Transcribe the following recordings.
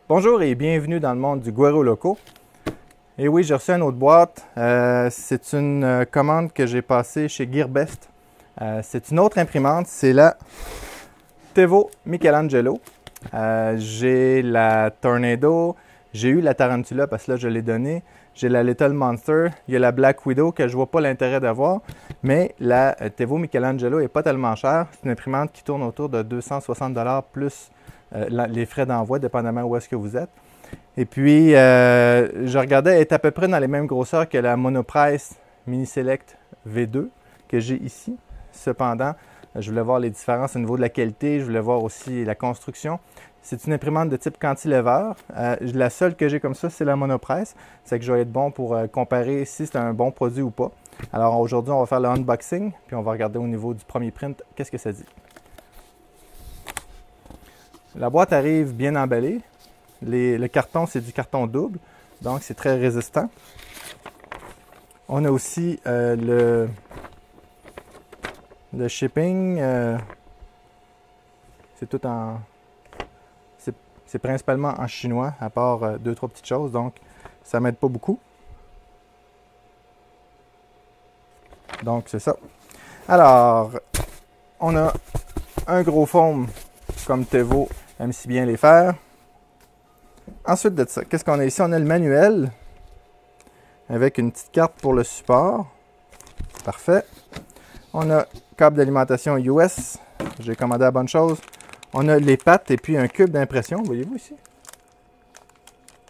Bonjour et bienvenue dans le monde du Guero Loco. Et oui, j'ai reçu une autre boîte. C'est une commande que j'ai passée chez Gearbest. C'est une autre imprimante, c'est la Tevo Michelangelo. J'ai la Tornado, j'ai eu la Tarantula parce que là je l'ai donnée. J'ai la Little Monster, il y a la Black Widow que je vois pas l'intérêt d'avoir. Mais la Tevo Michelangelo est pas tellement chère. C'est une imprimante qui tourne autour de 260$ plus les frais d'envoi, dépendamment où est-ce que vous êtes. Et puis, je regardais, elle est à peu près dans les mêmes grosseurs que la Monoprice Mini Select V2 que j'ai ici. Cependant, je voulais voir les différences au niveau de la qualité, je voulais voir aussi la construction. C'est une imprimante de type cantilever. La seule que j'ai comme ça, c'est la Monoprice. C'est que je vais être bon pour comparer si c'est un bon produit ou pas. Alors aujourd'hui, on va faire le unboxing, puis on va regarder au niveau du premier print, qu'est-ce que ça dit. La boîte arrive bien emballée. Le carton, c'est du carton double, donc c'est très résistant. On a aussi le shipping. C'est tout en... C'est principalement en chinois, à part deux, trois petites choses, donc ça m'aide pas beaucoup. Donc c'est ça. Alors, on a un gros foam comme Tevo aime si bien les faire. Ensuite de ça, qu'est-ce qu'on a ici? On a le manuel avec une petite carte pour le support. Parfait. On a câble d'alimentation US. J'ai commandé la bonne chose. On a les pattes et puis un cube d'impression. Voyez-vous ici?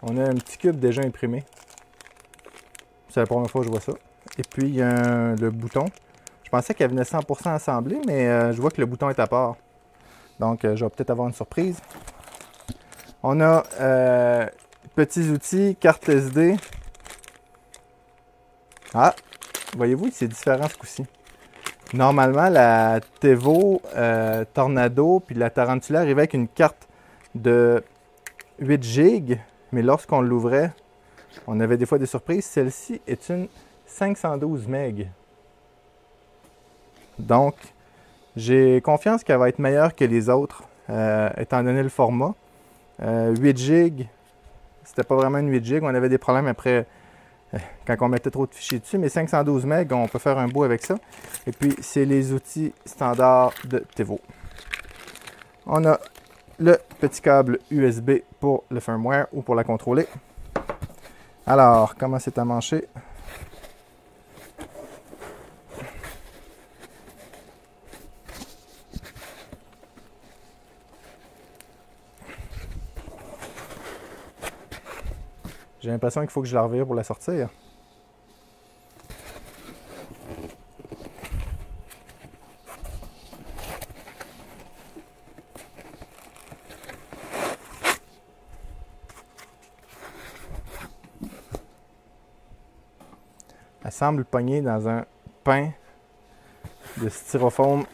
On a un petit cube déjà imprimé. C'est la première fois que je vois ça. Et puis, il y a le bouton. Je pensais qu'elle venait 100% assemblée, mais je vois que le bouton est à part. Donc, je vais peut-être avoir une surprise. On a petits outils, carte SD. Ah, voyez-vous, c'est différent ce coup-ci. Normalement, la Tevo Tornado puis la Tarantula arrivait avec une carte de 8 GB, mais lorsqu'on l'ouvrait, on avait des fois des surprises. Celle-ci est une 512 MB. Donc, j'ai confiance qu'elle va être meilleure que les autres, étant donné le format. 8 GB, c'était pas vraiment une 8 GB. On avait des problèmes après quand on mettait trop de fichiers dessus. Mais 512 MB, on peut faire un bout avec ça. Et puis, c'est les outils standards de Tevo. On a le petit câble USB pour le firmware ou pour la contrôler. Alors, comment c'est à mancher? J'ai l'impression qu'il faut que je la revire pour la sortir. Elle semble pognée dans un pain de styrofoam.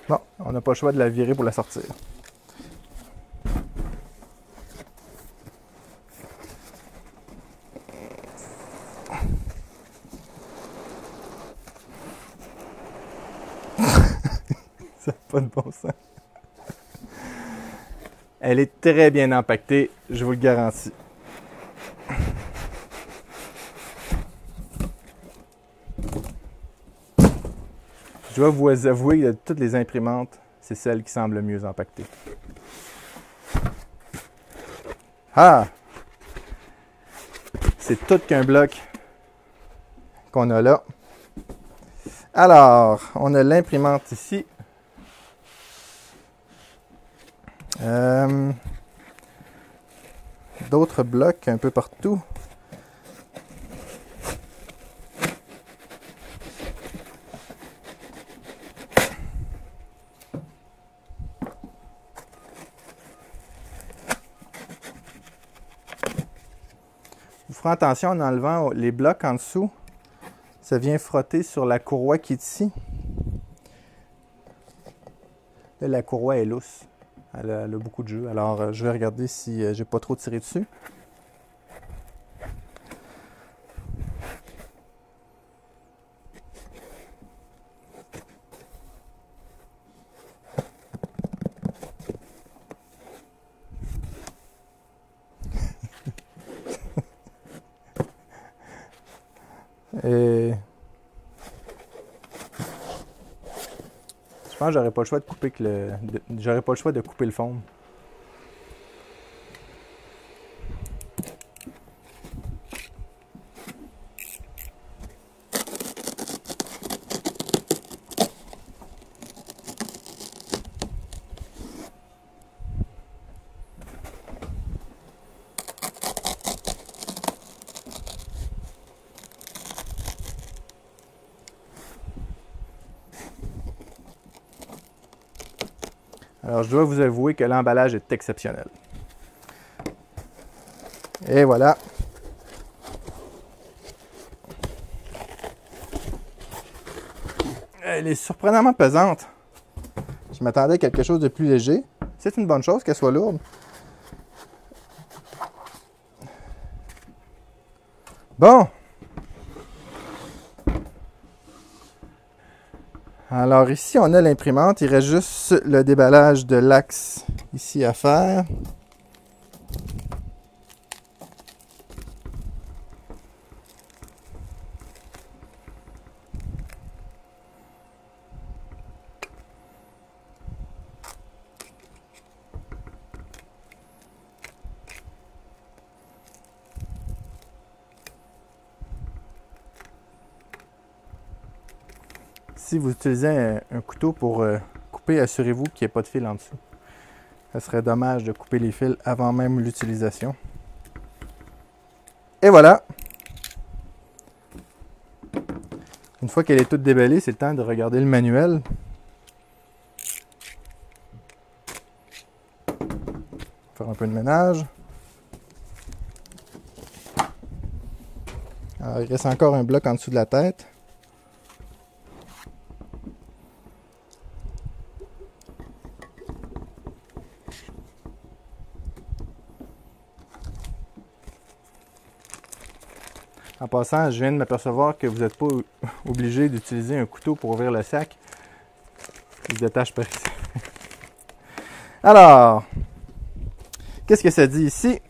Bon, on n'a pas le choix de la virer pour la sortir. Ça n'a pas de bon sens. Elle est très bien empaquetée, je vous le garantis. Je dois vous avouer que de toutes les imprimantes, c'est celle qui semble le mieux empaquetée. Ah! C'est tout qu'un bloc qu'on a là. Alors, on a l'imprimante ici. D'autres blocs un peu partout. Vous ferez attention en enlevant les blocs en dessous. Ça vient frotter sur la courroie qui est ici. Là, la courroie est lousse. Elle a beaucoup de jeu. Alors, je vais regarder si j'ai pas trop tiré dessus. Et je pense que j'aurais pas le choix de couper j'aurais pas le choix de couper le foam. Alors, je dois vous avouer que l'emballage est exceptionnel. Et voilà. Elle est surprenamment pesante. Je m'attendais à quelque chose de plus léger. C'est une bonne chose qu'elle soit lourde. Bon. Alors ici, on a l'imprimante. Il reste juste le déballage de l'axe ici à faire. Si vous utilisez un couteau pour couper, assurez-vous qu'il n'y ait pas de fil en dessous. Ça serait dommage de couper les fils avant même l'utilisation. Et voilà! Une fois qu'elle est toute déballée, c'est le temps de regarder le manuel. Faire un peu de ménage. Alors, il reste encore un bloc en dessous de la tête. En passant, je viens de m'apercevoir que vous n'êtes pas obligé d'utiliser un couteau pour ouvrir le sac. Il se détache par ici. Alors, qu'est-ce que ça dit ici?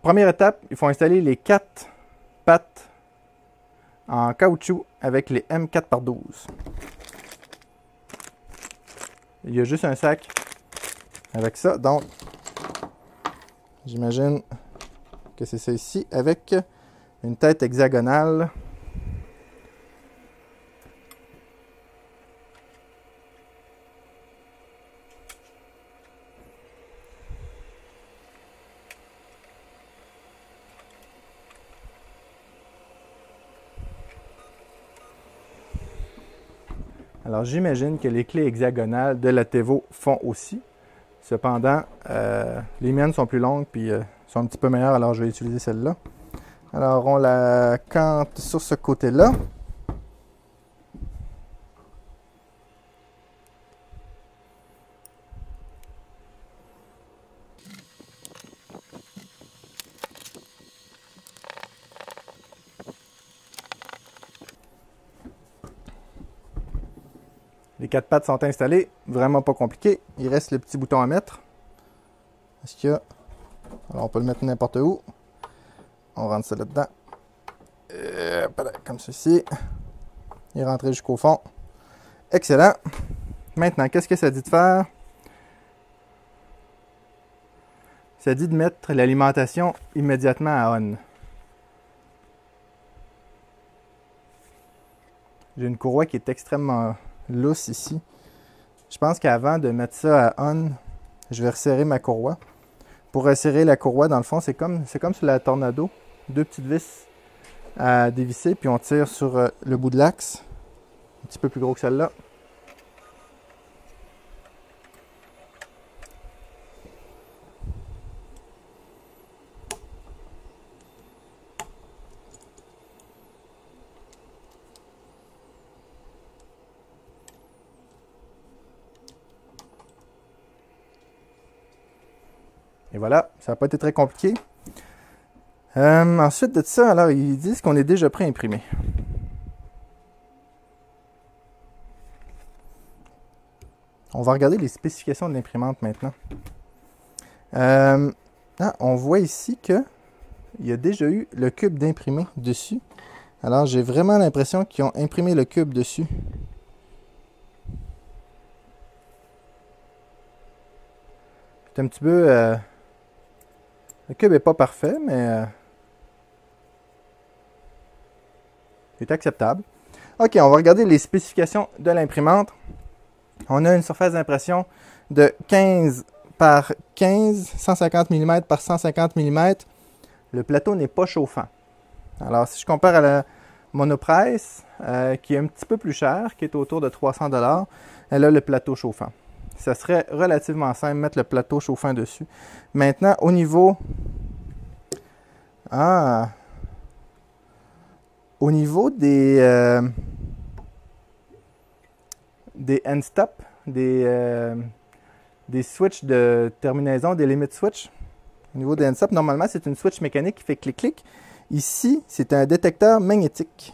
Première étape, il faut installer les 4 pattes en caoutchouc avec les M4x12. Il y a juste un sac avec ça, donc j'imagine que c'est ça ici, avec une tête hexagonale. Alors j'imagine que les clés hexagonales de la Tevo font aussi. Cependant, les miennes sont plus longues puis sont un petit peu meilleures, alors je vais utiliser celle-là. Alors on la cante sur ce côté-là. Les 4 pattes sont installées, vraiment pas compliqué. Il reste le petit bouton à mettre. Est-ce qu'il y a... Alors on peut le mettre n'importe où. On rentre ça là-dedans. Comme ceci. Il est rentré jusqu'au fond. Excellent. Maintenant, qu'est-ce que ça dit de faire? Ça dit de mettre l'alimentation immédiatement à on. J'ai une courroie qui est extrêmement lousse ici. Je pense qu'avant de mettre ça à on, je vais resserrer ma courroie. Pour resserrer la courroie, dans le fond, c'est comme sur la Tornado. 2 petites vis à dévisser, puis on tire sur le bout de l'axe. Un petit peu plus gros que celle-là. Et voilà, ça n'a pas été très compliqué. Ensuite de ça, alors ils disent qu'on est déjà prêt à imprimer. On va regarder les spécifications de l'imprimante maintenant. On voit ici qu'il y a déjà eu le cube d'imprimé dessus. Alors, j'ai vraiment l'impression qu'ils ont imprimé le cube dessus. C'est un petit peu... le cube n'est pas parfait, mais... c'est acceptable. OK, on va regarder les spécifications de l'imprimante. On a une surface d'impression de 15 par 15, 150 mm par 150 mm. Le plateau n'est pas chauffant. Alors, si je compare à la Monoprice, qui est un petit peu plus cher, qui est autour de 300 $, elle a le plateau chauffant. Ça serait relativement simple de mettre le plateau chauffant dessus. Maintenant, au niveau... au niveau des end-stop, des switches de terminaison, des limit switch. Au niveau des end-stop, normalement, c'est une switch mécanique qui fait clic-clic. Ici, c'est un détecteur magnétique.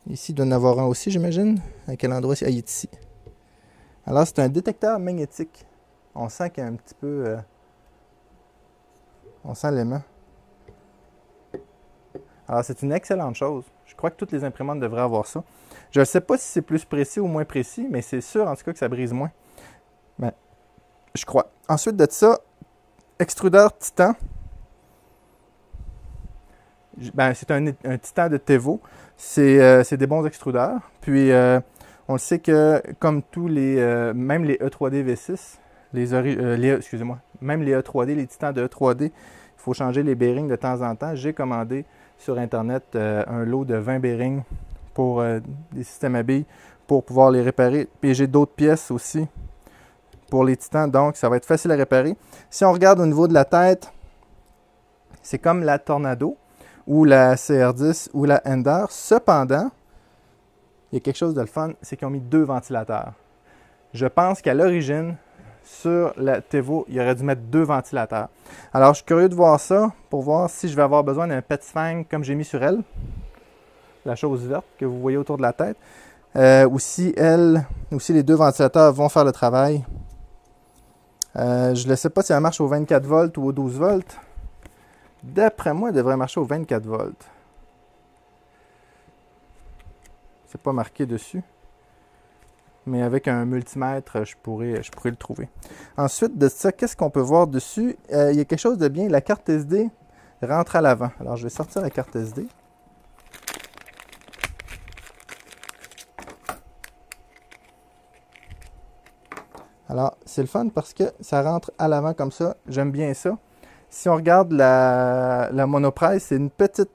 Ici, il doit y en avoir un aussi, j'imagine. À quel endroit? Ah, il est ici. Alors, c'est un détecteur magnétique. On sent qu'il y a un petit peu... on sent l'aimant. Alors, c'est une excellente chose. Je crois que toutes les imprimantes devraient avoir ça. Je ne sais pas si c'est plus précis ou moins précis, mais c'est sûr, en tout cas, que ça brise moins. Ben, je crois. Ensuite de ça, extrudeur Titan. Ben, c'est un Titan de Tevo. C'est des bons extrudeurs. Puis, on le sait que, comme tous les... même les E3D V6, excusez-moi, même les E3D, les Titans de E3D, il faut changer les bearings de temps en temps. J'ai commandé sur Internet un lot de 20 bearings pour des systèmes à billes pour pouvoir les réparer. Puis j'ai d'autres pièces aussi pour les Titans, donc ça va être facile à réparer. Si on regarde au niveau de la tête, c'est comme la Tornado ou la CR10 ou la Ender. Cependant, il y a quelque chose de le fun, c'est qu'ils ont mis 2 ventilateurs. Je pense qu'à l'origine, sur la Tevo, il aurait dû mettre 2 ventilateurs. Alors, je suis curieux de voir ça pour voir si je vais avoir besoin d'un PET-Fang comme j'ai mis sur elle. La chose verte que vous voyez autour de la tête. Ou si les 2 ventilateurs vont faire le travail. Je ne sais pas si elle marche au 24 volts ou au 12 volts. D'après moi, elle devrait marcher au 24 volts. C'est pas marqué dessus. Mais avec un multimètre, je pourrais le trouver. Ensuite de ça, qu'est-ce qu'on peut voir dessus? Il y a quelque chose de bien. La carte SD rentre à l'avant. Alors, je vais sortir la carte SD. Alors, c'est le fun parce que ça rentre à l'avant comme ça. J'aime bien ça. Si on regarde la Monoprice, c'est un petit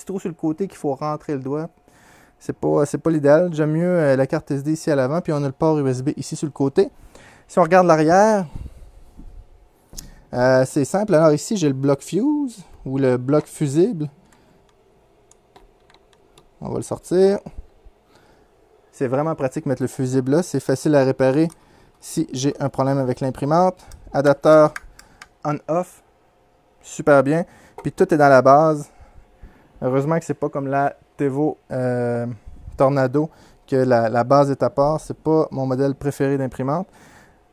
trou sur le côté qu'il faut rentrer le doigt. C'est pas l'idéal. J'aime mieux la carte SD ici à l'avant, puis on a le port USB ici sur le côté. Si on regarde l'arrière, c'est simple. Alors ici, j'ai le bloc fuse ou le bloc fusible. On va le sortir. C'est vraiment pratique de mettre le fusible là. C'est facile à réparer si j'ai un problème avec l'imprimante. Adapteur on-off. Super bien. Puis tout est dans la base. Heureusement que c'est pas comme la Tevo Tornado, que la base est à part. C'est pas mon modèle préféré d'imprimante.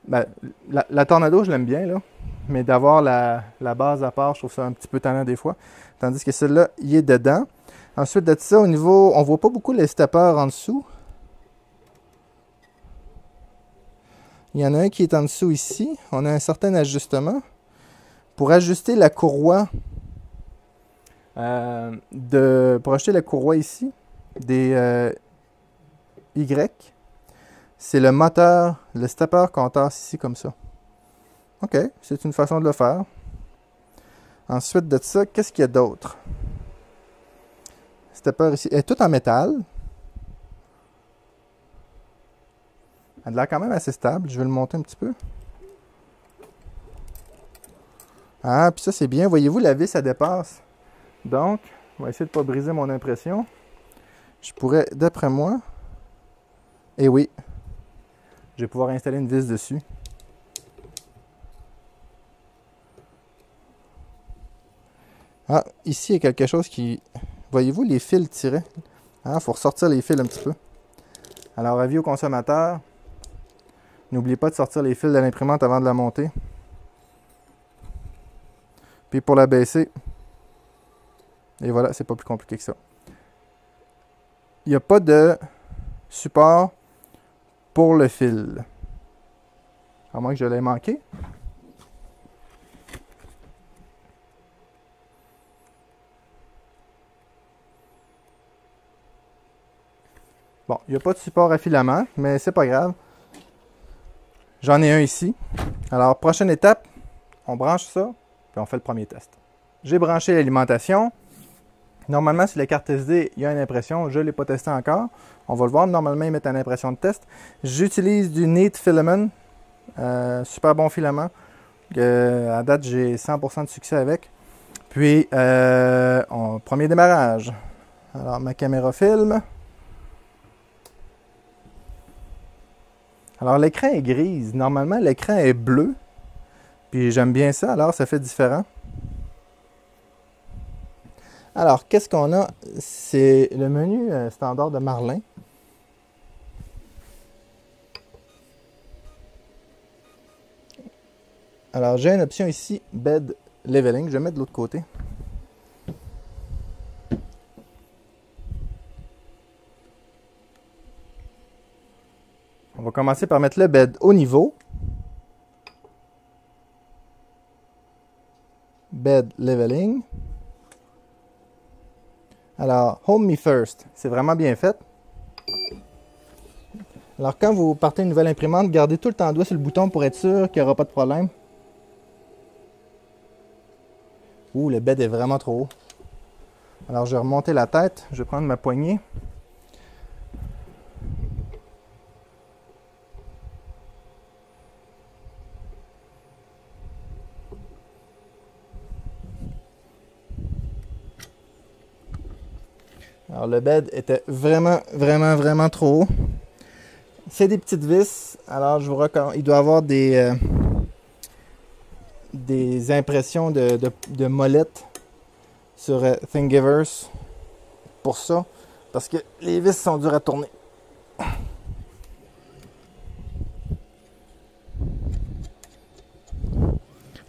Ben, la Tornado, je l'aime bien, là. Mais d'avoir la base à part, je trouve ça un petit peu tannant des fois. Tandis que celle-là, il est dedans. Ensuite de ça, au niveau... On voit pas beaucoup les steppers en dessous. Il y en a un qui est en dessous ici. On a un certain ajustement. Pour ajuster la courroie... pour acheter la courroie ici, des Y, c'est le moteur, le stepper qu'on tasse ici comme ça. OK, c'est une façon de le faire. Ensuite de ça, qu'est-ce qu'il y a d'autre? Stepper ici, elle est tout en métal. Elle a l'air quand même assez stable. Je vais le monter un petit peu. Ah, puis ça c'est bien. Voyez-vous, la vis, ça dépasse. Donc, on va essayer de ne pas briser mon impression. Je pourrais, d'après moi... Et oui, je vais pouvoir installer une vis dessus. Ah, ici, il y a quelque chose qui... Voyez-vous, les fils tirés. Il faut ressortir les fils un petit peu. Alors, avis aux consommateurs, n'oubliez pas de sortir les fils de l'imprimante avant de la monter. Puis pour la baisser, et voilà, c'est pas plus compliqué que ça. Il n'y a pas de support pour le fil. À moins que je l'ai manqué. Bon, il n'y a pas de support à filament, mais c'est pas grave. J'en ai un ici. Alors, prochaine étape, on branche ça, puis on fait le premier test. J'ai branché l'alimentation. Normalement, sur la carte SD, il y a une impression. Je ne l'ai pas testé encore. On va le voir. Normalement, ils mettent une impression de test. J'utilise du Neat Filament. Super bon filament. À date, j'ai 100% de succès avec. Puis, premier démarrage. Alors, ma caméra filme. Alors, l'écran est grise. Normalement, l'écran est bleu. Puis, j'aime bien ça. Alors, ça fait différent. Alors, qu'est-ce qu'on a? C'est le menu standard de Marlin. Alors, j'ai une option ici, Bed Leveling. Je vais mettre de l'autre côté. On va commencer par mettre le bed au niveau. Bed Leveling. Alors, Home Me First, c'est vraiment bien fait. Alors, quand vous partez une nouvelle imprimante, gardez tout le temps le doigt sur le bouton pour être sûr qu'il n'y aura pas de problème. Ouh, le bed est vraiment trop haut. Alors, je vais remonter la tête. Je vais prendre ma poignée. Alors, le bed était vraiment trop haut. C'est des petites vis. Alors, je vous recommande. Il doit y avoir des impressions de molettes sur Thingiverse pour ça. Parce que les vis sont dures à tourner.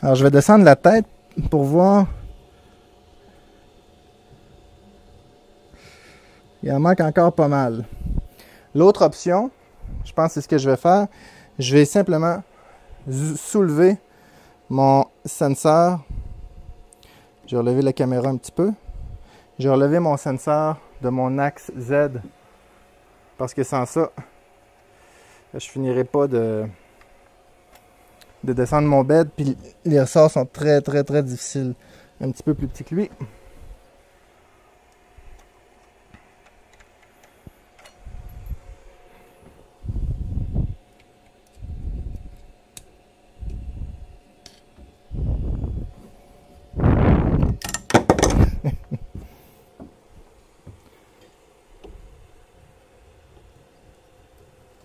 Alors, je vais descendre la tête pour voir. Il en manque encore pas mal. L'autre option, je pense que c'est ce que je vais faire. Je vais simplement soulever mon sensor. Je vais relever la caméra un petit peu. Je vais relever mon sensor de mon axe Z. Parce que sans ça, je finirai pas de descendre mon bed. Puis les ressorts sont très difficiles. Un petit peu plus petit que lui.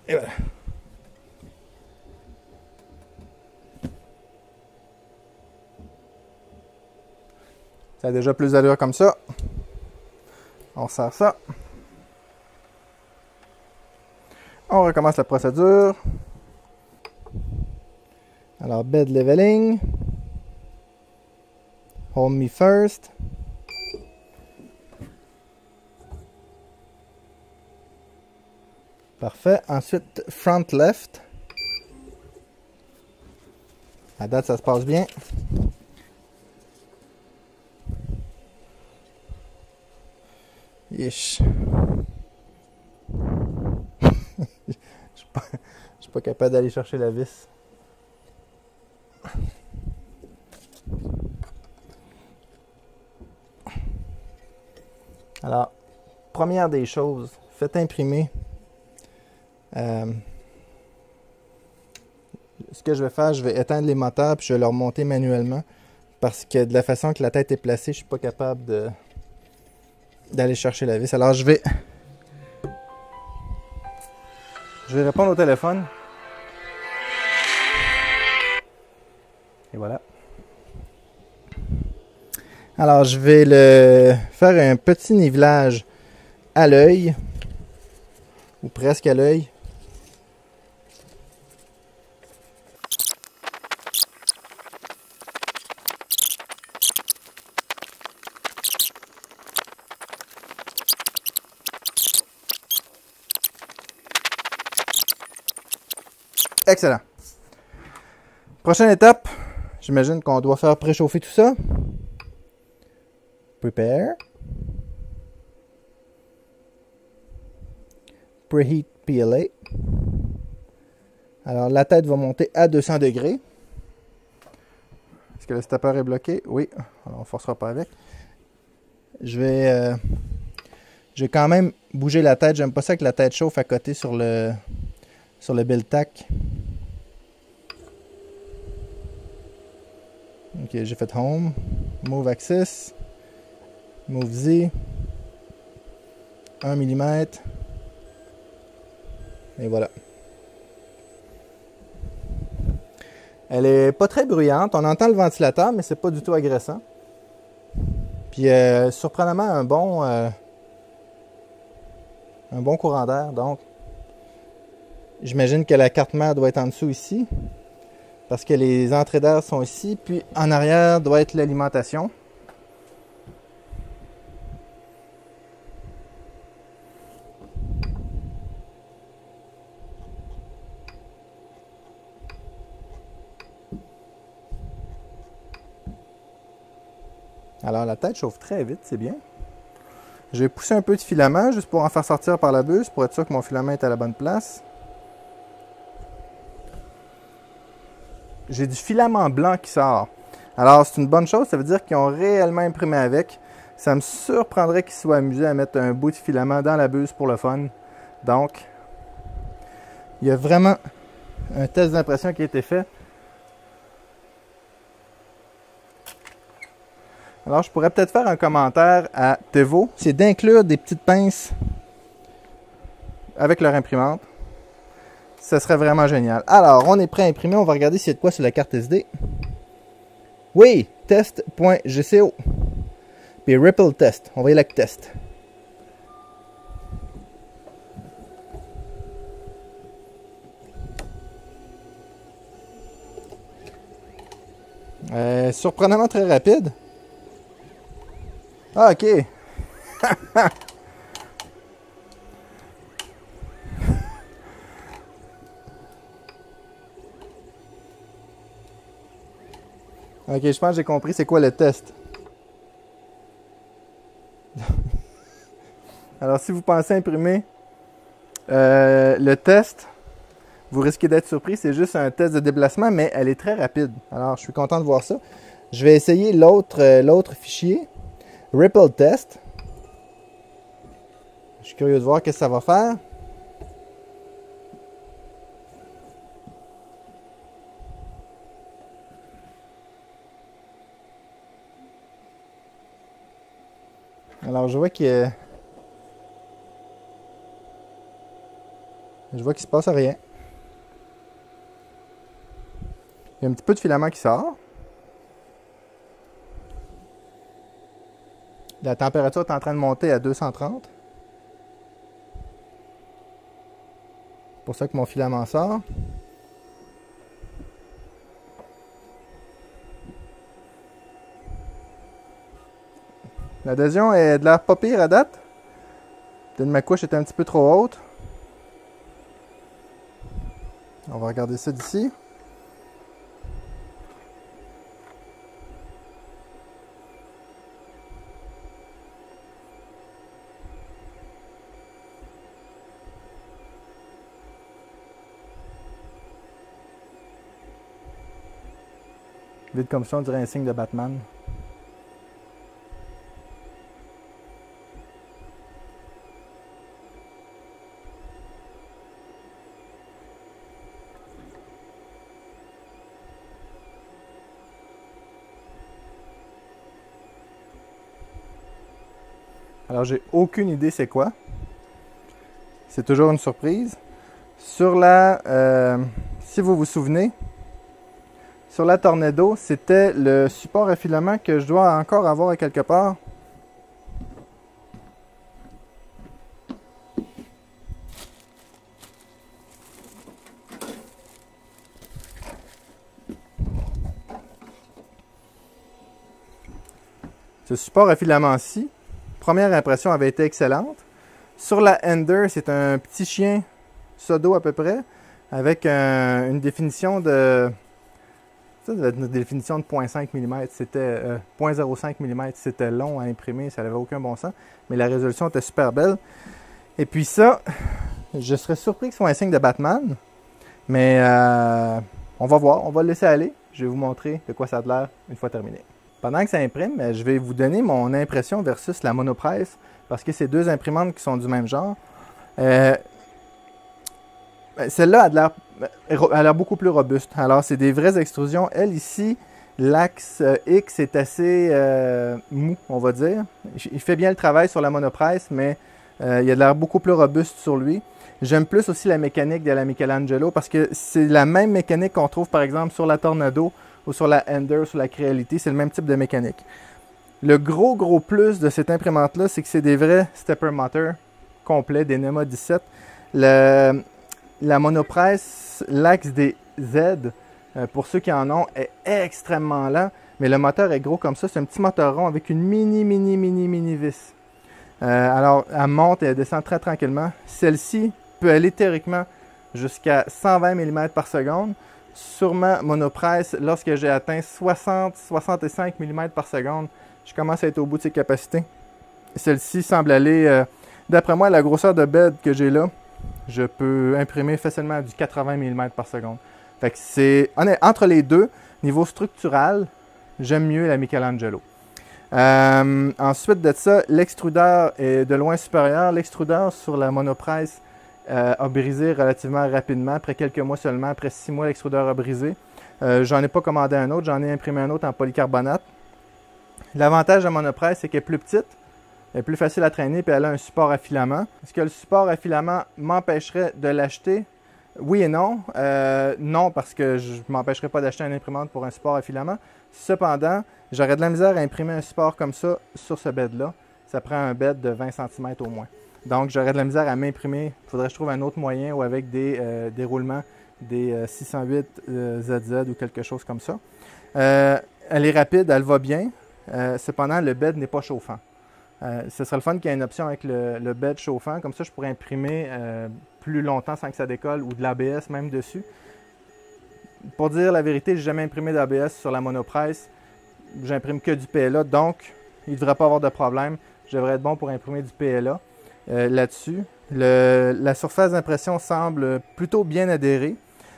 Et voilà. Ça a déjà plus d'allure comme ça. On serre ça. On recommence la procédure. Alors, bed leveling. Home me first. Parfait. Ensuite, front left. À date, ça se passe bien. Yesh. Je suis pas capable d'aller chercher la vis. Alors, première des choses, faites imprimer. Ce que je vais faire, je vais éteindre les moteurs puis je vais les remonter manuellement. Parce que de la façon que la tête est placée, je suis pas capable d'aller chercher la vis. Alors je vais répondre au téléphone. Et voilà. Alors je vais faire un petit nivelage à l'œil. Ou presque à l'œil. Excellent. Prochaine étape, j'imagine qu'on doit faire préchauffer tout ça. Prepare. Preheat PLA. Alors, la tête va monter à 200 degrés. Est-ce que le stepper est bloqué? Oui. Alors, on ne forcera pas avec. Je vais quand même bouger la tête. J'aime pas ça que la tête chauffe à côté sur le build tack. Ok, j'ai fait Home. Move Axis. Move Z. 1 mm. Et voilà. Elle est pas très bruyante. On entend le ventilateur, mais c'est pas du tout agressant. Puis surprenamment un bon courant d'air. Donc, j'imagine que la carte mère doit être en dessous ici. Parce que les entrées d'air sont ici. Puis en arrière doit être l'alimentation. Alors la tête chauffe très vite, c'est bien. Je vais pousser un peu de filament juste pour en faire sortir par la buse pour être sûr que mon filament est à la bonne place. J'ai du filament blanc qui sort. Alors c'est une bonne chose, ça veut dire qu'ils ont réellement imprimé avec. Ça me surprendrait qu'ils soient amusés à mettre un bout de filament dans la buse pour le fun. Donc, il y a vraiment un test d'impression qui a été fait. Alors, je pourrais peut-être faire un commentaire à Tevo. C'est d'inclure des petites pinces avec leur imprimante. Ce serait vraiment génial. Alors, on est prêt à imprimer. On va regarder s'il y a de quoi sur la carte SD. Oui, test.gco. Puis Ripple Test. On va y aller avec test. Surprenamment très rapide. Ah, ok. Ok, je pense que j'ai compris c'est quoi le test. Alors, si vous pensez imprimer le test, vous risquez d'être surpris. C'est juste un test de déplacement, mais elle est très rapide. Alors, je suis content de voir ça. Je vais essayer l'autre fichier. Ripple Test. Je suis curieux de voir ce que ça va faire. Alors, je vois qu'il se passe rien. Il y a un petit peu de filament qui sort. La température est en train de monter à 230. C'est pour ça que mon filament sort. L'adhésion est de l'air pas pire à date. Peut-être que ma couche est un petit peu trop haute. On va regarder ça d'ici. Vite comme ça, on dirait un signe de Batman. Alors, j'ai aucune idée c'est quoi. C'est toujours une surprise. Sur la... si vous vous souvenez, sur la Tornado, c'était le support à filament que je dois encore avoir à quelque part. Ce support à filament-ci, première impression avait été excellente. Sur la Ender, c'est un petit chien Sodo à peu près. avec une définition de... Ça devait être une définition de 0,5 mm, c'était 0,05 mm, c'était long à imprimer, ça n'avait aucun bon sens, mais la résolution était super belle. Et puis ça, je serais surpris que ce soit un signe de Batman, mais on va voir, on va le laisser aller. Je vais vous montrer de quoi ça a l'air une fois terminé. Pendant que ça imprime, je vais vous donner mon impression versus la Monoprice, parce que c'est deux imprimantes qui sont du même genre. Celle-là a l'air beaucoup plus robuste. Alors, c'est des vraies extrusions. Elle, ici, l'axe X est assez mou, on va dire. Il fait bien le travail sur la Monoprice, mais il a de l'air beaucoup plus robuste sur lui. J'aime plus aussi la mécanique de la Michelangelo parce que c'est la même mécanique qu'on trouve, par exemple, sur la Tornado ou sur la Ender, sur la Creality. C'est le même type de mécanique. Le gros plus de cette imprimante-là, c'est que c'est des vrais stepper motors complets, des NEMA 17. La Monoprice, l'axe des Z, pour ceux qui en ont, est extrêmement lent, mais le moteur est gros comme ça. C'est un petit moteur rond avec une mini vis. Alors, elle monte et elle descend très tranquillement. Celle-ci peut aller théoriquement jusqu'à 120 mm par seconde. Sur ma Monoprice, lorsque j'ai atteint 60-65 mm par seconde, je commence à être au bout de ses capacités. Celle-ci semble aller, d'après moi, la grosseur de bed que j'ai là, je peux imprimer facilement du 80 mm par seconde. Fait que c'est, entre les deux, niveau structural, j'aime mieux la Michelangelo. Ensuite de ça, l'extrudeur est de loin supérieur. L'extrudeur sur la Monoprice a brisé relativement rapidement, après quelques mois seulement. Après 6 mois, l'extrudeur a brisé. J'en ai pas commandé un autre, j'en ai imprimé un autre en polycarbonate. L'avantage de la Monoprice, c'est qu'elle est plus petite, elle est plus facile à traîner, puis elle a un support à filament. Est-ce que le support à filament m'empêcherait de l'acheter? Oui et non. Non, parce que je ne m'empêcherai pas d'acheter une imprimante pour un support à filament. Cependant, j'aurais de la misère à imprimer un support comme ça sur ce bed-là. Ça prend un bed de 20 cm au moins. Donc, j'aurais de la misère à m'imprimer. Il faudrait que je trouve un autre moyen ou avec des déroulements, des 608 ZZ ou quelque chose comme ça. Elle est rapide, elle va bien. Cependant, le bed n'est pas chauffant. Ce serait le fun qu'il y ait une option avec le bed chauffant. Comme ça, je pourrais imprimer plus longtemps sans que ça décolle ou de l'ABS même dessus. Pour dire la vérité, je n'ai jamais imprimé d'ABS sur la Monoprice. J'imprime que du PLA, donc il ne devrait pas avoir de problème. Je devrais être bon pour imprimer du PLA là-dessus. La surface d'impression semble plutôt bien adhérée.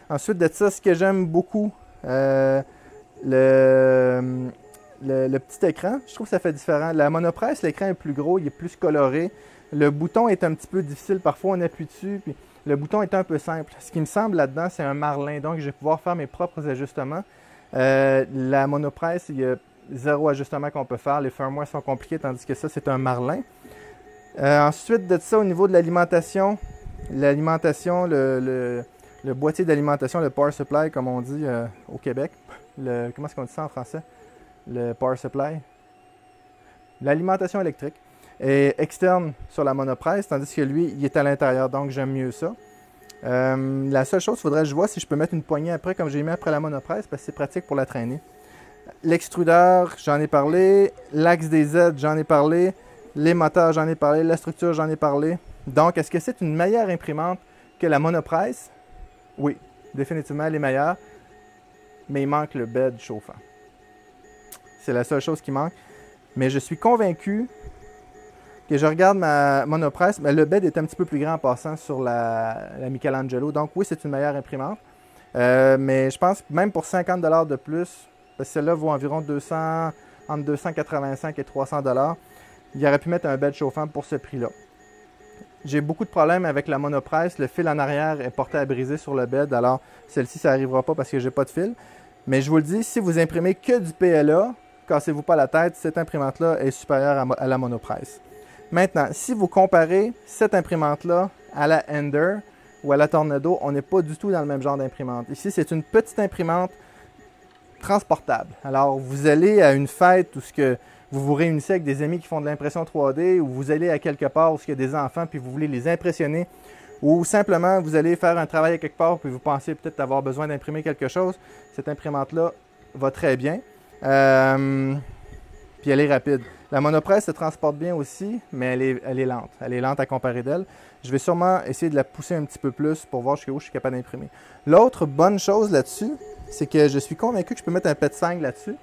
Ensuite de ça, ce que j'aime beaucoup, le petit écran, je trouve que ça fait différent. La Monoprice, l'écran est plus gros, il est plus coloré. Le bouton est un petit peu difficile. Parfois, on appuie dessus, puis le bouton est un peu simple. Ce qui me semble là-dedans, c'est un marlin. Donc, je vais pouvoir faire mes propres ajustements. La Monoprice, il y a 0 ajustement qu'on peut faire. Les firmware sont compliqués, tandis que ça, c'est un marlin. Ensuite de ça, au niveau de l'alimentation, le boîtier d'alimentation, le power supply, comme on dit au Québec. Comment est-ce qu'on dit ça en français? Le power supply. L'alimentation électrique est externe sur la Monoprice, tandis que lui, il est à l'intérieur, donc j'aime mieux ça. La seule chose, il faudrait que je vois si je peux mettre une poignée après, comme j'ai mis après la Monoprice, parce que c'est pratique pour la traîner. L'extrudeur, j'en ai parlé. L'axe des Z, j'en ai parlé. Les moteurs, j'en ai parlé. La structure, j'en ai parlé. Donc, est-ce que c'est une meilleure imprimante que la Monoprice? Oui, définitivement, elle est meilleure. Mais il manque le bed chauffant. C'est la seule chose qui manque. Mais je suis convaincu que je regarde ma Monoprice. Mais le bed est un petit peu plus grand en passant sur la Michelangelo. Donc, oui, c'est une meilleure imprimante. Mais je pense que même pour 50 $ de plus, parce que celle-là vaut environ entre 285 et 300 $, il aurait pu mettre un bed chauffant pour ce prix-là. J'ai beaucoup de problèmes avec la Monoprice. Le fil en arrière est porté à briser sur le bed. Alors, celle-ci, ça n'arrivera pas parce que je n'ai pas de fil. Mais je vous le dis, si vous imprimez que du PLA, cassez-vous pas la tête, cette imprimante-là est supérieure à la Monoprice. Maintenant, si vous comparez cette imprimante-là à la Ender ou à la Tornado, on n'est pas du tout dans le même genre d'imprimante. Ici, c'est une petite imprimante transportable. Alors, vous allez à une fête où vous vous réunissez avec des amis qui font de l'impression 3D, ou vous allez à quelque part où il y a des enfants puis vous voulez les impressionner, ou simplement vous allez faire un travail à quelque part puis vous pensez peut-être avoir besoin d'imprimer quelque chose. Cette imprimante-là va très bien. puis elle est rapide. La monopresse se transporte bien aussi, mais elle est lente. Elle est lente à comparer d'elle. Je vais sûrement essayer de la pousser un petit peu plus pour voir jusqu'où je suis capable d'imprimer. L'autre bonne chose là-dessus, c'est que je suis convaincu que je peux mettre un PET 5 là-dessus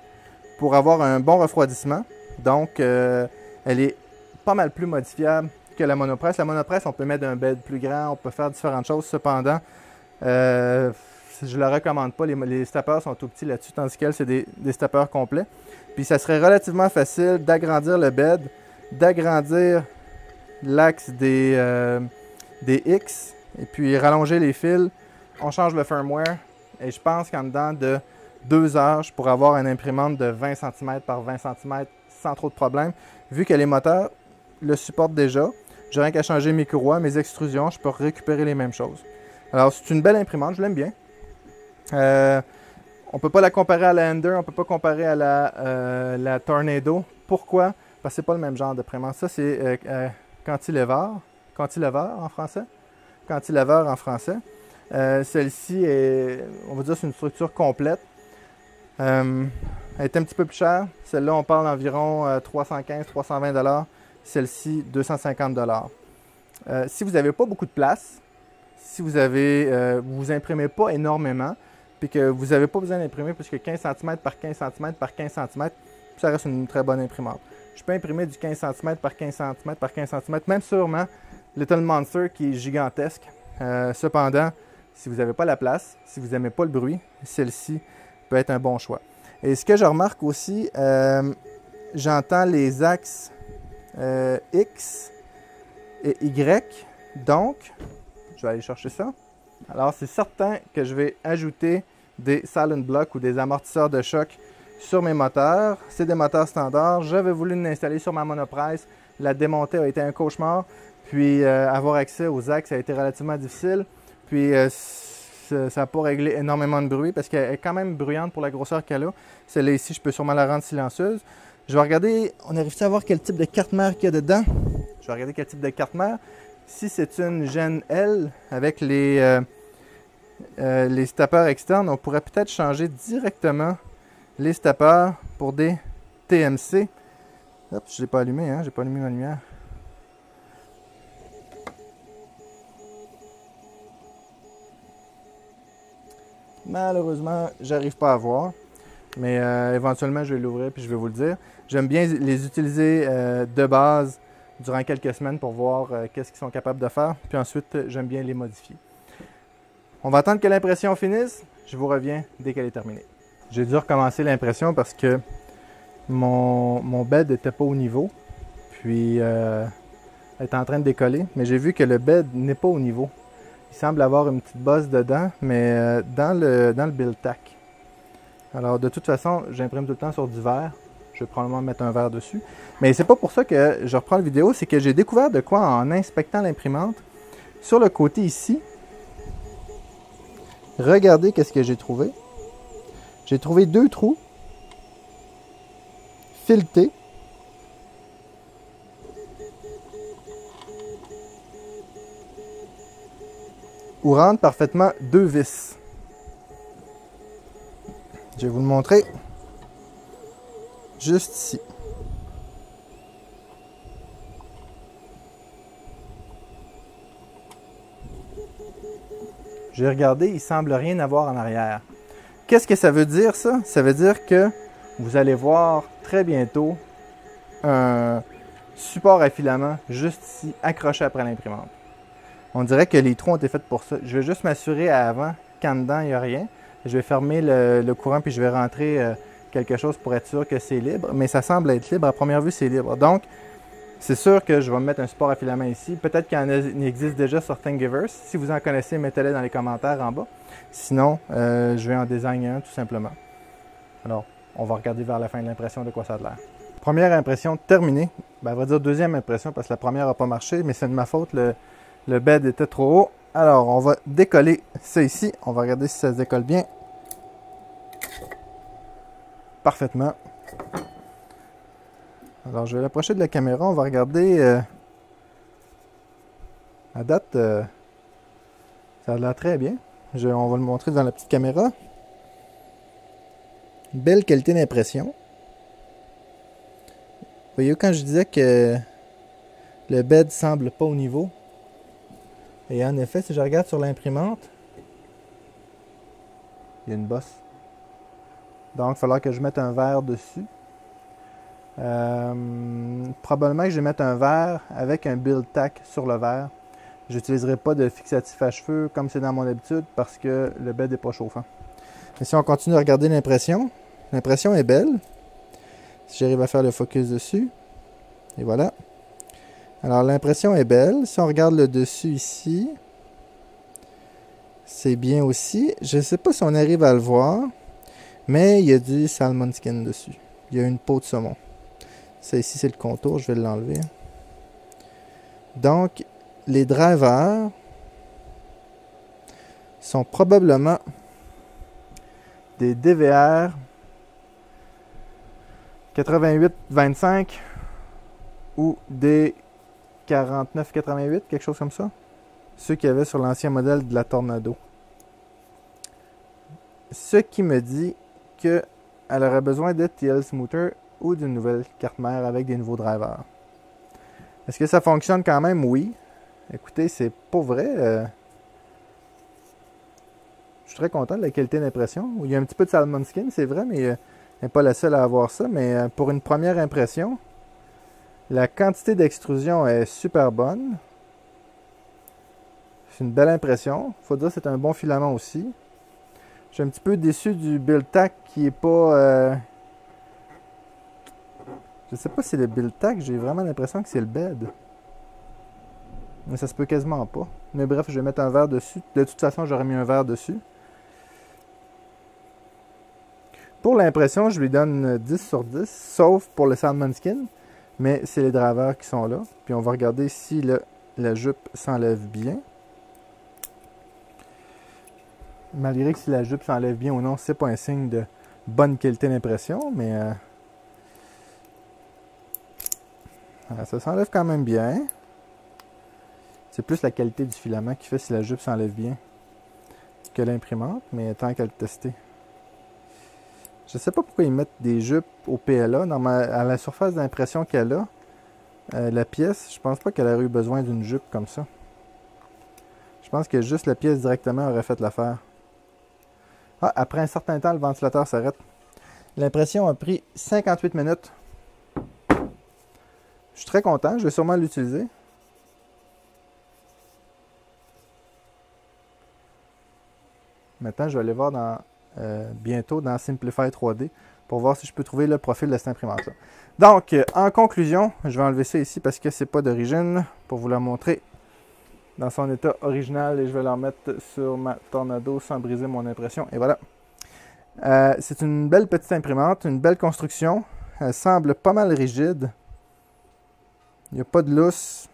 pour avoir un bon refroidissement. Donc, elle est pas mal plus modifiable que la monopresse. La monopresse, on peut mettre un bed plus grand, on peut faire différentes choses. Cependant, je ne le recommande pas. Les stappers sont tout petits là-dessus, tandis qu'elle, c'est des stappers complets. Puis ça serait relativement facile d'agrandir le bed, d'agrandir l'axe des X, et puis rallonger les fils. On change le firmware, et je pense qu'en dedans de 2 heures, je pourrais avoir une imprimante de 20 cm par 20 cm sans trop de problème. Vu que les moteurs le supportent déjà, j'ai rien qu'à changer mes courroies, mes extrusions, je peux récupérer les mêmes choses. Alors, c'est une belle imprimante, je l'aime bien. On ne peut pas la comparer à la Ender, on ne peut pas comparer à la Tornado. Pourquoi? Parce que ce n'est pas le même genre d'imprimante. Ça, c'est cantilever en français. Cantilever en français. Celle-ci est, on va dire, c'est une structure complète. Elle est un petit peu plus chère. Celle-là, on parle d'environ 315-320 $. Celle-ci, 250 $. Si vous n'avez pas beaucoup de place, si vous vous imprimez pas énormément, puis que vous n'avez pas besoin d'imprimer plus que 15 cm par 15 cm par 15 cm, ça reste une très bonne imprimante. Je peux imprimer du 15 cm par 15 cm par 15 cm, même sûrement Little Monster qui est gigantesque. Cependant, si vous n'avez pas la place, si vous n'aimez pas le bruit, celle-ci peut être un bon choix. Et ce que je remarque aussi, j'entends les axes X et Y, donc je vais aller chercher ça. Alors, c'est certain que je vais ajouter des silent blocks ou des amortisseurs de choc sur mes moteurs. C'est des moteurs standards. J'avais voulu l'installer sur ma monopresse. La démonter a été un cauchemar. Puis, avoir accès aux axes a été relativement difficile. Puis, ça n'a pas réglé énormément de bruit parce qu'elle est quand même bruyante pour la grosseur qu'elle a. Celle-là ici, je peux sûrement la rendre silencieuse. Je vais regarder, on arrive à voir quel type de carte mère qu'il y a dedans. Je vais regarder quel type de carte mère. Si c'est une Gen L avec les stappers externes, on pourrait peut-être changer directement les stappers pour des TMC. Hop, je ne l'ai pas allumé, hein? J'ai pas allumé ma lumière. Malheureusement, j'arrive pas à voir, mais éventuellement je vais l'ouvrir puis je vais vous le dire. J'aime bien les utiliser de base durant quelques semaines pour voir qu'est-ce qu'ils sont capables de faire. Puis ensuite, j'aime bien les modifier. On va attendre que l'impression finisse. Je vous reviens dès qu'elle est terminée. J'ai dû recommencer l'impression parce que mon bed n'était pas au niveau. Puis, elle est en train de décoller. Mais j'ai vu que le bed n'est pas au niveau. Il semble avoir une petite bosse dedans, mais dans le build tack. Alors, de toute façon, j'imprime tout le temps sur du verre. Je vais probablement mettre un verre dessus. Mais c'est pas pour ça que je reprends la vidéo, c'est que j'ai découvert de quoi en inspectant l'imprimante. Sur le côté ici, regardez qu'est-ce que j'ai trouvé. J'ai trouvé 2 trous filetés. Où rentrent parfaitement 2 vis. Je vais vous le montrer. Juste ici. J'ai regardé, il ne semble rien avoir en arrière. Qu'est-ce que ça veut dire ça? Ça veut dire que vous allez voir très bientôt un support à filament juste ici, accroché après l'imprimante. On dirait que les trous ont été faits pour ça. Je vais juste m'assurer avant qu'en dedans, il n'y a rien. Je vais fermer le courant puis je vais rentrer quelque chose pour être sûr que c'est libre. Mais ça semble être libre. À première vue, c'est libre. Donc, c'est sûr que je vais mettre un support à filament ici. Peut-être qu'il en existe déjà sur Thingiverse. Si vous en connaissez, mettez-les dans les commentaires en bas. Sinon, je vais en designer un tout simplement. Alors, on va regarder vers la fin de l'impression de quoi ça a l'air. Première impression terminée. Ben, on va dire deuxième impression parce que la première n'a pas marché, mais c'est de ma faute. Le bed était trop haut. Alors, on va décoller ça ici. On va regarder si ça se décolle bien. Parfaitement. Alors, je vais l'approcher de la caméra. On va regarder. À date, ça a l'air très bien. On va le montrer devant la petite caméra. Belle qualité d'impression. Voyez, quand je disais que le bed semble pas au niveau, et en effet, si je regarde sur l'imprimante, il y a une bosse. Donc, il va falloir que je mette un verre dessus. Probablement que je vais mettre un verre avec un build tack sur le verre. Je n'utiliserai pas de fixatif à cheveux comme c'est dans mon habitude parce que le bed n'est pas chauffant. Et si on continue à regarder l'impression est belle. Si j'arrive à faire le focus dessus. Et voilà. Alors l'impression est belle. Si on regarde le dessus ici, c'est bien aussi. Je ne sais pas si on arrive à le voir, mais il y a du salmon skin dessus. Il y a une peau de saumon. Ça ici, c'est le contour. Je vais l'enlever. Donc, les drivers sont probablement des DVR 88-25 ou des 49-88, quelque chose comme ça. Ceux qu'il y avait sur l'ancien modèle de la Tornado. Ce qui me dit qu'elle aurait besoin de TL Smoother ou d'une nouvelle carte mère avec des nouveaux drivers. Est-ce que ça fonctionne quand même? Oui. Écoutez, c'est pas vrai. Je suis très content de la qualité d'impression. Il y a un petit peu de salmon skin, c'est vrai, mais elle n'est pas la seule à avoir ça. Mais pour une première impression, la quantité d'extrusion est super bonne. C'est une belle impression. Il faut dire que c'est un bon filament aussi. Je suis un petit peu déçu du build tack qui est pas... Je sais pas si c'est le build tack, j'ai vraiment l'impression que c'est le bed. Mais ça se peut quasiment pas. Mais bref, je vais mettre un verre dessus. De toute façon, j'aurais mis un verre dessus. Pour l'impression, je lui donne 10 sur 10, sauf pour le salmon skin. Mais c'est les drivers qui sont là. Puis on va regarder si la jupe s'enlève bien. Malgré que si la jupe s'enlève bien ou non, c'est pas un signe de bonne qualité d'impression, mais ça s'enlève quand même bien. C'est plus la qualité du filament qui fait si la jupe s'enlève bien que l'imprimante, mais tant qu'à le tester. Je sais pas pourquoi ils mettent des jupes au PLA. À la surface d'impression qu'elle a, la pièce, je pense pas qu'elle aurait eu besoin d'une jupe comme ça. Je pense que juste la pièce directement aurait fait l'affaire. Ah, après un certain temps, le ventilateur s'arrête. L'impression a pris 58 minutes. Je suis très content, je vais sûrement l'utiliser. Maintenant, je vais aller voir bientôt dans Simplify 3D pour voir si je peux trouver le profil de cette imprimante-là. Donc, en conclusion, je vais enlever ça ici parce que c'est pas d'origine pour vous la montrer dans son état original et je vais la remettre sur ma Tornado sans briser mon impression. Et voilà. C'est une belle petite imprimante, une belle construction. Elle semble pas mal rigide. Il n'y a pas de lousse.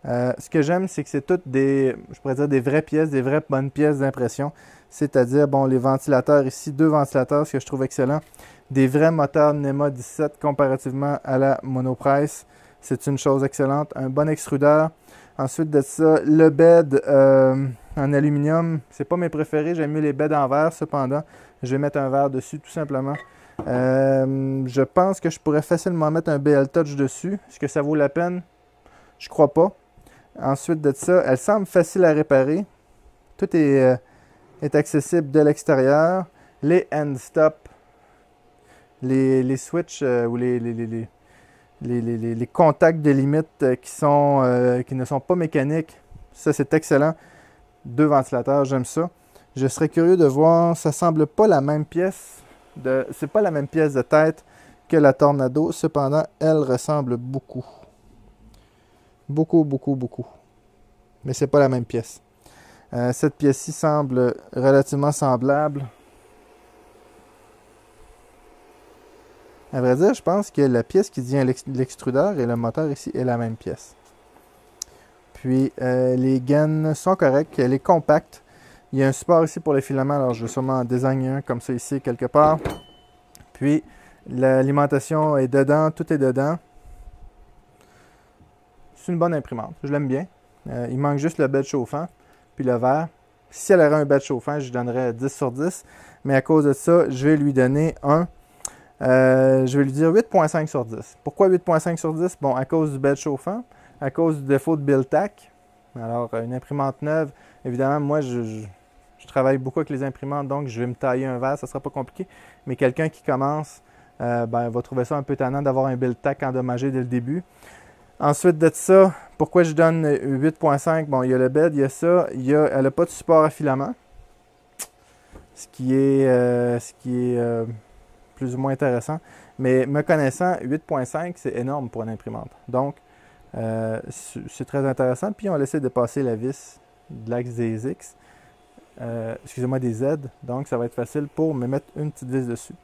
Ce que j'aime, c'est que c'est toutes des, je pourrais dire des vraies pièces, des vraies bonnes pièces d'impression. C'est-à-dire, bon, les ventilateurs ici, 2 ventilateurs, ce que je trouve excellent. Des vrais moteurs NEMA 17 comparativement à la Monoprice. C'est une chose excellente. Un bon extrudeur. Ensuite de ça, le bed en aluminium. C'est pas mes préférés. J'aime mieux les beds en verre. Cependant, je vais mettre un verre dessus tout simplement. Je pense que je pourrais facilement mettre un BL Touch dessus. Est-ce que ça vaut la peine? Je crois pas. Ensuite de ça, elle semble facile à réparer. Tout est accessible de l'extérieur. Les end-stop, les switches ou les contacts de limite qui ne sont pas mécaniques. Ça, c'est excellent. 2 ventilateurs, j'aime ça. Je serais curieux de voir, ça semble pas la même pièce. C'est pas la même pièce de tête que la Tornado. Cependant, elle ressemble beaucoup. Beaucoup. Mais c'est pas la même pièce. Cette pièce-ci semble relativement semblable. À vrai dire, je pense que la pièce qui vient l'extrudeur et le moteur ici est la même pièce. Puis, les gaines sont correctes. Elle est compacte. Il y a un support ici pour les filaments. Alors, je vais sûrement en désigner un comme ça ici, quelque part. Puis, l'alimentation est dedans. Tout est dedans. C'est une bonne imprimante. Je l'aime bien. Il manque juste le bed chauffant. Puis le verre. Si elle aurait un bed chauffant, je lui donnerais 10 sur 10. Mais à cause de ça, je vais lui donner un je vais lui dire 8.5 sur 10. Pourquoi 8.5 sur 10? Bon, à cause du bed chauffant, à cause du défaut de build-tack. Alors, une imprimante neuve, évidemment, moi, je travaille beaucoup avec les imprimantes, donc je vais me tailler un verre, ça ne sera pas compliqué. Mais quelqu'un qui commence, va trouver ça un peu tannant d'avoir un build-tack endommagé dès le début. Ensuite de ça, pourquoi je donne 8.5? Bon, il y a le bed, il y a ça, elle n'a pas de support à filament, ce qui est plus ou moins intéressant. Mais me connaissant, 8.5, c'est énorme pour une imprimante. Donc, c'est très intéressant. Puis, on laissé dépasser la vis de l'axe des X, excusez-moi, des Z. Donc, ça va être facile pour me mettre une petite vis dessus.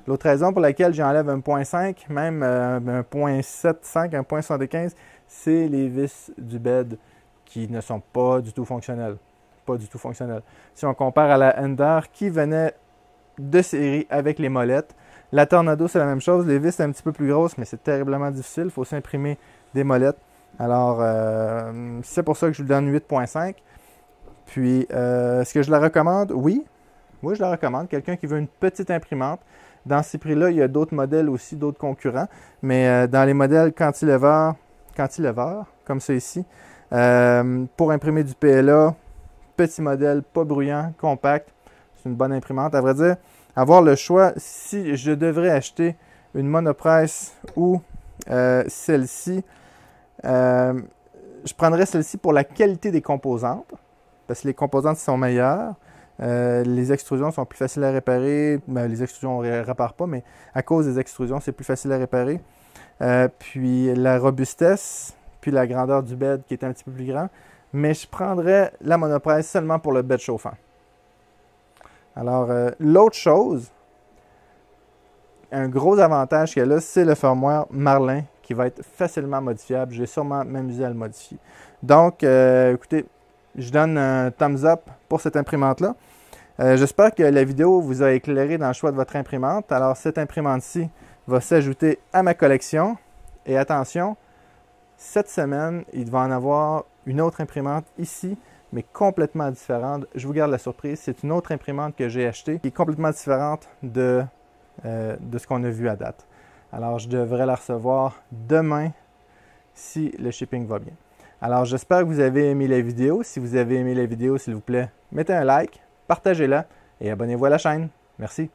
L'autre raison pour laquelle j'enlève 1.5, même 1.75, 1.75, c'est les vis du bed qui ne sont pas du tout fonctionnelles. Pas du tout fonctionnelles. Si on compare à la Ender qui venait de série avec les molettes, la Tornado c'est la même chose. Les vis sont un petit peu plus grosses, mais c'est terriblement difficile. Il faut s'imprimer des molettes. Alors, c'est pour ça que je lui donne 8.5. Puis, est-ce que je la recommande? Oui. Oui, je la recommande. Quelqu'un qui veut une petite imprimante. Dans ces prix-là, il y a d'autres modèles aussi, d'autres concurrents. Mais dans les modèles cantilever, comme ça ici, pour imprimer du PLA, petit modèle, pas bruyant, compact, c'est une bonne imprimante. À vrai dire, avoir le choix, si je devrais acheter une monopresse ou celle-ci, je prendrais celle-ci pour la qualité des composantes, parce que les composantes sont meilleures. Les extrusions sont plus faciles à réparer. Ben, les extrusions, on ne répare pas, mais à cause des extrusions, c'est plus facile à réparer. Puis la robustesse, puis la grandeur du bed qui est un petit peu plus grand. Mais je prendrais la monopresse seulement pour le bed chauffant. Alors, l'autre chose, un gros avantage qu'elle a, c'est le firmware Marlin qui va être facilement modifiable. J'ai sûrement m'amusé à le modifier. Donc, écoutez, je donne un thumbs up pour cette imprimante-là. J'espère que la vidéo vous a éclairé dans le choix de votre imprimante. Alors, cette imprimante-ci va s'ajouter à ma collection. Et attention, cette semaine, il va en avoir une autre imprimante ici, mais complètement différente. Je vous garde la surprise. C'est une autre imprimante que j'ai achetée qui est complètement différente de ce qu'on a vu à date. Alors, je devrais la recevoir demain si le shipping va bien. Alors, j'espère que vous avez aimé la vidéo. Si vous avez aimé la vidéo, s'il vous plaît, mettez un like, partagez-la et abonnez-vous à la chaîne. Merci.